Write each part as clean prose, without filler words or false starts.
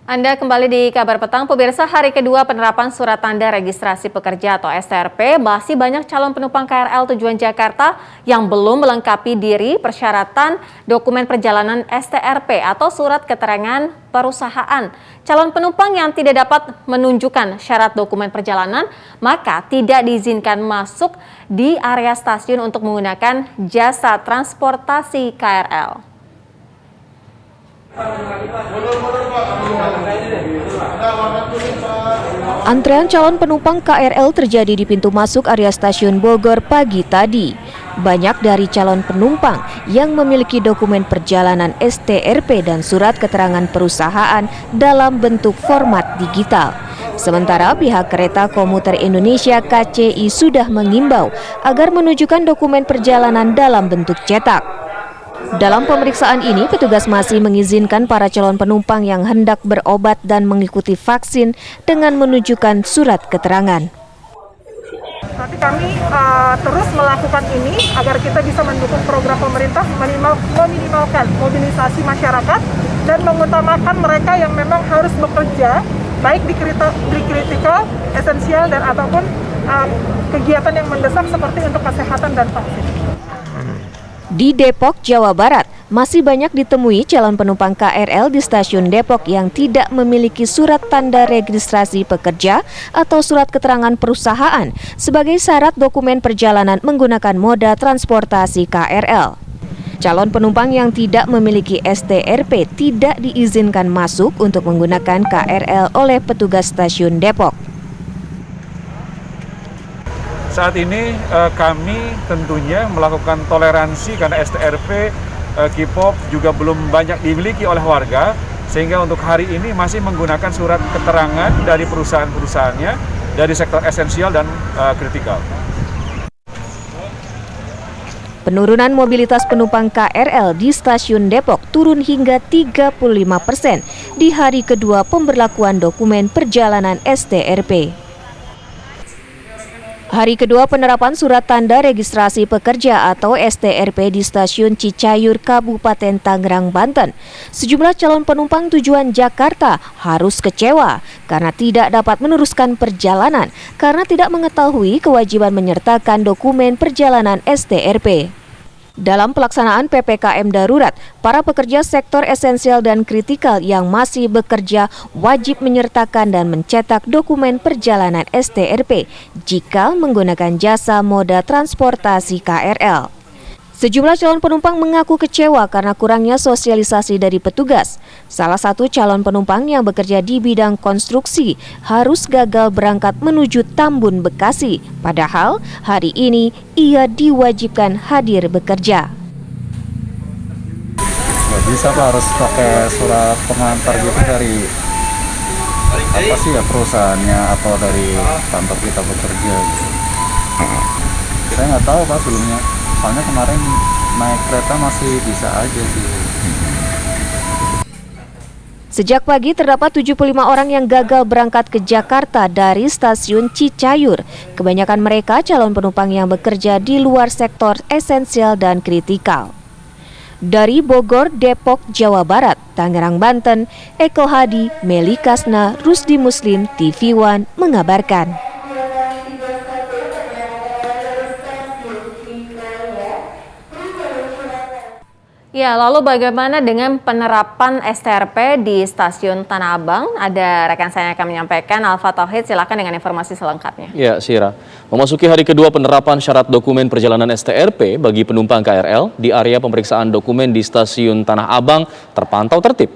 Anda kembali di Kabar Petang, pemirsa. Hari kedua penerapan surat tanda registrasi pekerja atau STRP, masih banyak calon penumpang KRL tujuan Jakarta yang belum melengkapi diri persyaratan dokumen perjalanan STRP atau surat keterangan perusahaan. Calon penumpang yang tidak dapat menunjukkan syarat dokumen perjalanan, maka tidak diizinkan masuk di area stasiun untuk menggunakan jasa transportasi KRL. Antrean calon penumpang KRL terjadi di pintu masuk area stasiun Bogor pagi tadi. Banyak dari calon penumpang yang memiliki dokumen perjalanan STRP dan surat keterangan perusahaan dalam bentuk format digital. Sementara pihak Kereta Komuter Indonesia (KCI) sudah mengimbau agar menunjukkan dokumen perjalanan dalam bentuk cetak. Dalam pemeriksaan ini, petugas masih mengizinkan para calon penumpang yang hendak berobat dan mengikuti vaksin dengan menunjukkan surat keterangan. Tapi kami terus melakukan ini agar kita bisa mendukung program pemerintah meminimalkan mobilisasi masyarakat dan mengutamakan mereka yang memang harus bekerja, baik di kritikal, esensial, dan ataupun kegiatan yang mendesak seperti untuk kesehatan dan vaksin. Di Depok, Jawa Barat, masih banyak ditemui calon penumpang KRL di stasiun Depok yang tidak memiliki surat tanda registrasi pekerja atau surat keterangan perusahaan sebagai syarat dokumen perjalanan menggunakan moda transportasi KRL. Calon penumpang yang tidak memiliki STRP tidak diizinkan masuk untuk menggunakan KRL oleh petugas stasiun Depok. Saat ini kami tentunya melakukan toleransi karena STRP K-pop juga belum banyak dimiliki oleh warga, sehingga untuk hari ini masih menggunakan surat keterangan dari perusahaan-perusahaannya dari sektor esensial dan kritikal. Penurunan mobilitas penumpang KRL di stasiun Depok turun hingga 35% di hari kedua pemberlakuan dokumen perjalanan STRP. Hari kedua penerapan surat tanda registrasi pekerja atau STRP di stasiun Cicayur, Kabupaten Tangerang, Banten. Sejumlah calon penumpang tujuan Jakarta harus kecewa karena tidak dapat meneruskan perjalanan karena tidak mengetahui kewajiban menyertakan dokumen perjalanan STRP. Dalam pelaksanaan PPKM darurat, para pekerja sektor esensial dan kritikal yang masih bekerja wajib menyertakan dan mencetak dokumen perjalanan STRP jika menggunakan jasa moda transportasi KRL. Sejumlah calon penumpang mengaku kecewa karena kurangnya sosialisasi dari petugas. Salah satu calon penumpang yang bekerja di bidang konstruksi harus gagal berangkat menuju Tambun, Bekasi. Padahal hari ini ia diwajibkan hadir bekerja. Nggak bisa Pak, harus pakai surat pengantar gitu dari perusahaannya atau dari kantor kita bekerja gitu. Saya nggak tahu Pak sebelumnya. Soalnya kemarin naik kereta masih bisa aja sih. Sejak pagi terdapat 75 orang yang gagal berangkat ke Jakarta dari stasiun Cicayur. Kebanyakan mereka calon penumpang yang bekerja di luar sektor esensial dan kritikal. Dari Bogor, Depok, Jawa Barat, Tangerang, Banten, Eko Hadi, Meli Kasna, Rusdi Muslim, TV One mengabarkan. Ya, lalu bagaimana dengan penerapan STRP di stasiun Tanah Abang? Ada rekan saya yang akan menyampaikan, Alfa Tauhid, silakan dengan informasi selengkapnya. Ya, Sira. Memasuki hari kedua penerapan syarat dokumen perjalanan STRP bagi penumpang KRL di area pemeriksaan dokumen di stasiun Tanah Abang terpantau tertib.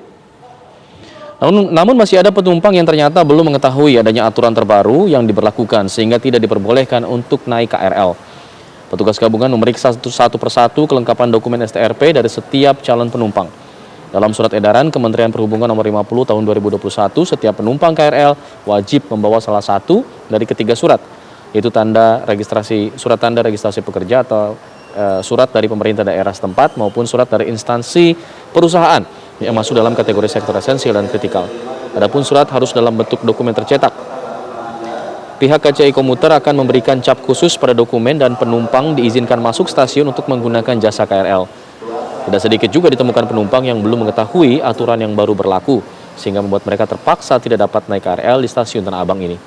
Namun masih ada penumpang yang ternyata belum mengetahui adanya aturan terbaru yang diberlakukan sehingga tidak diperbolehkan untuk naik KRL. Petugas gabungan memeriksa satu persatu kelengkapan dokumen STRP dari setiap calon penumpang. Dalam surat edaran Kementerian Perhubungan nomor 50 tahun 2021, setiap penumpang KRL wajib membawa salah satu dari ketiga surat, yaitu surat tanda registrasi pekerja atau surat dari pemerintah daerah setempat maupun surat dari instansi perusahaan yang masuk dalam kategori sektor esensial dan kritikal. Adapun surat harus dalam bentuk dokumen tercetak. Pihak KCI Komuter akan memberikan cap khusus pada dokumen dan penumpang diizinkan masuk stasiun untuk menggunakan jasa KRL. Tidak sedikit juga ditemukan penumpang yang belum mengetahui aturan yang baru berlaku. sehingga membuat mereka terpaksa tidak dapat naik KRL di stasiun Tanah Abang ini.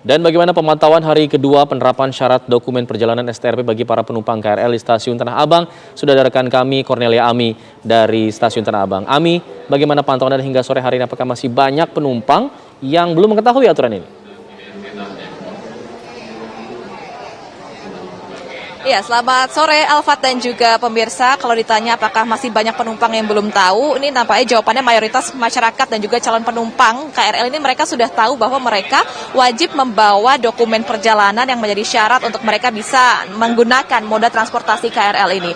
Dan bagaimana pemantauan hari kedua penerapan syarat dokumen perjalanan STRP bagi para penumpang KRL di stasiun Tanah Abang? Sudah ada rekan kami, Cornelia Ami dari stasiun Tanah Abang. Ami, bagaimana pantauan Anda hingga sore hari ini? Apakah masih banyak penumpang yang belum mengetahui aturan ini? Ya, selamat sore Alfat dan juga pemirsa. Kalau ditanya apakah masih banyak penumpang yang belum tahu, ini nampaknya jawabannya mayoritas masyarakat dan juga calon penumpang KRL ini mereka sudah tahu bahwa mereka wajib membawa dokumen perjalanan yang menjadi syarat untuk mereka bisa menggunakan moda transportasi KRL ini.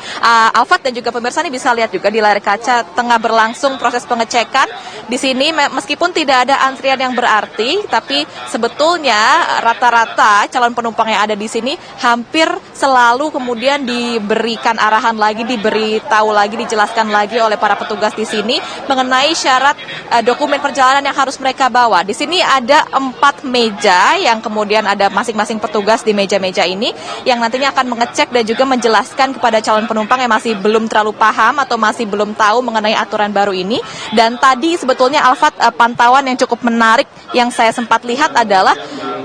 Alfat dan juga pemirsa ini bisa lihat juga di layar kaca tengah berlangsung proses pengecekan. Di sini meskipun tidak ada antrian yang berarti, tapi sebetulnya rata-rata calon penumpang yang ada di sini hampir selalu kemudian diberikan arahan lagi, diberitahu lagi, dijelaskan lagi oleh para petugas di sini mengenai syarat dokumen perjalanan yang harus mereka bawa. Di sini ada 4 meja yang kemudian ada masing-masing petugas di meja-meja ini yang nantinya akan mengecek dan juga menjelaskan kepada calon penumpang yang masih belum terlalu paham atau masih belum tahu mengenai aturan baru ini. Dan tadi sebetulnya Alfat, pantauan yang cukup menarik yang saya sempat lihat adalah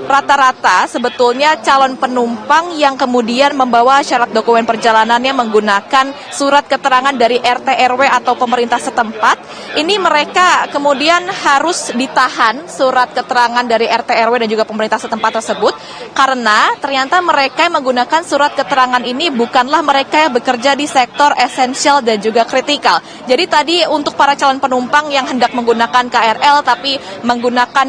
rata-rata sebetulnya calon penumpang yang kemudian membawa syarat dokumen perjalanannya menggunakan surat keterangan dari RT RW atau pemerintah setempat, ini mereka kemudian harus ditahan surat keterangan dari RT RW dan juga pemerintah setempat tersebut karena ternyata mereka yang menggunakan surat keterangan ini bukanlah mereka yang bekerja di sektor esensial dan juga kritikal. Jadi tadi untuk para calon penumpang yang hendak menggunakan KRL tapi menggunakan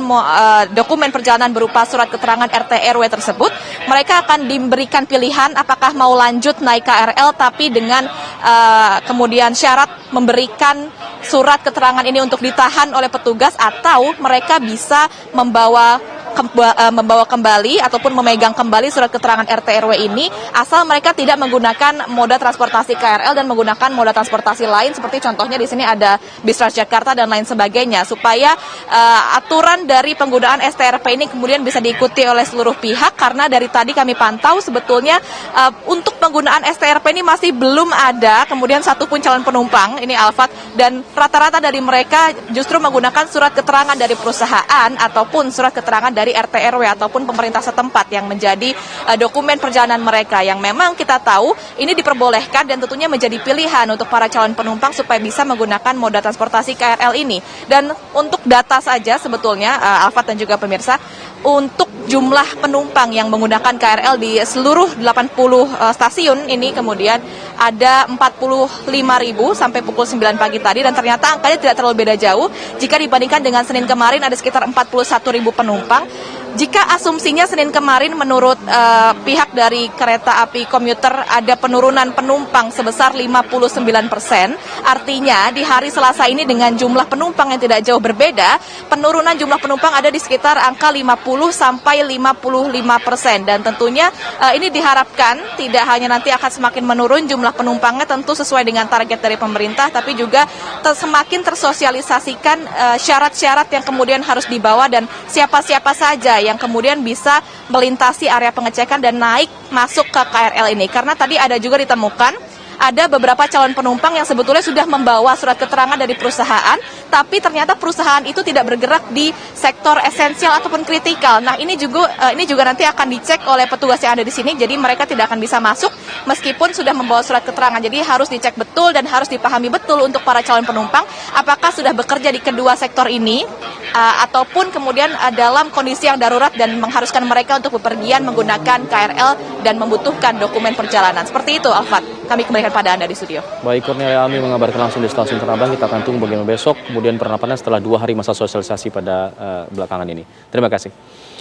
dokumen perjalanan berupa surat keterangan RT RW tersebut, mereka akan diberikan pilihan apakah mau lanjut naik KRL tapi dengan kemudian syarat memberikan surat keterangan ini untuk ditahan oleh petugas atau mereka bisa membawa kembali ataupun memegang kembali surat keterangan RT RW ini asal mereka tidak menggunakan moda transportasi KRL dan menggunakan moda transportasi lain seperti contohnya di sini ada bis Transjakarta dan lain sebagainya supaya aturan dari penggunaan STRP ini kemudian bisa diikuti oleh seluruh pihak karena dari tadi kami pantau sebetulnya untuk penggunaan STRP ini masih belum ada kemudian satupun calon penumpang ini Alfat dan rata-rata dari mereka justru menggunakan surat keterangan dari perusahaan ataupun surat keterangan dari RT RW ataupun pemerintah setempat yang menjadi dokumen perjalanan mereka yang memang kita tahu ini diperbolehkan dan tentunya menjadi pilihan untuk para calon penumpang supaya bisa menggunakan moda transportasi KRL ini. Dan untuk data saja sebetulnya Alfat dan juga pemirsa, untuk jumlah penumpang yang menggunakan KRL di seluruh 80 stasiun ini kemudian ada 45.000 sampai pukul 9 pagi tadi dan ternyata angkanya tidak terlalu beda jauh jika dibandingkan dengan Senin kemarin ada sekitar 41.000 penumpang. Jika asumsinya Senin kemarin menurut pihak dari kereta api komuter ada penurunan penumpang sebesar 59%, artinya di hari Selasa ini dengan jumlah penumpang yang tidak jauh berbeda, penurunan jumlah penumpang ada di sekitar angka 50 sampai 55% dan tentunya ini diharapkan tidak hanya nanti akan semakin menurun jumlah penumpangnya tentu sesuai dengan target dari pemerintah, tapi juga semakin tersosialisasikan syarat-syarat yang kemudian harus dibawa dan siapa-siapa saja yang kemudian bisa melintasi area pengecekan dan naik masuk ke KRL ini. Karena tadi ada juga ditemukan ada beberapa calon penumpang yang sebetulnya sudah membawa surat keterangan dari perusahaan, tapi ternyata perusahaan itu tidak bergerak di sektor esensial ataupun kritikal. Nah, ini juga nanti akan dicek oleh petugas yang ada di sini, jadi mereka tidak akan bisa masuk meskipun sudah membawa surat keterangan. Jadi harus dicek betul dan harus dipahami betul untuk para calon penumpang apakah sudah bekerja di kedua sektor ini ataupun kemudian dalam kondisi yang darurat dan mengharuskan mereka untuk bepergian menggunakan KRL dan membutuhkan dokumen perjalanan. Seperti itu, Alfat. Kami kembalikan pada Anda di studio. Baik, Cornelia Ami mengabarkan langsung di stasiun Tanah Abang. Kita akan tunggu bagaimana besok, kemudian penerapannya setelah 2 hari masa sosialisasi pada belakangan ini. Terima kasih.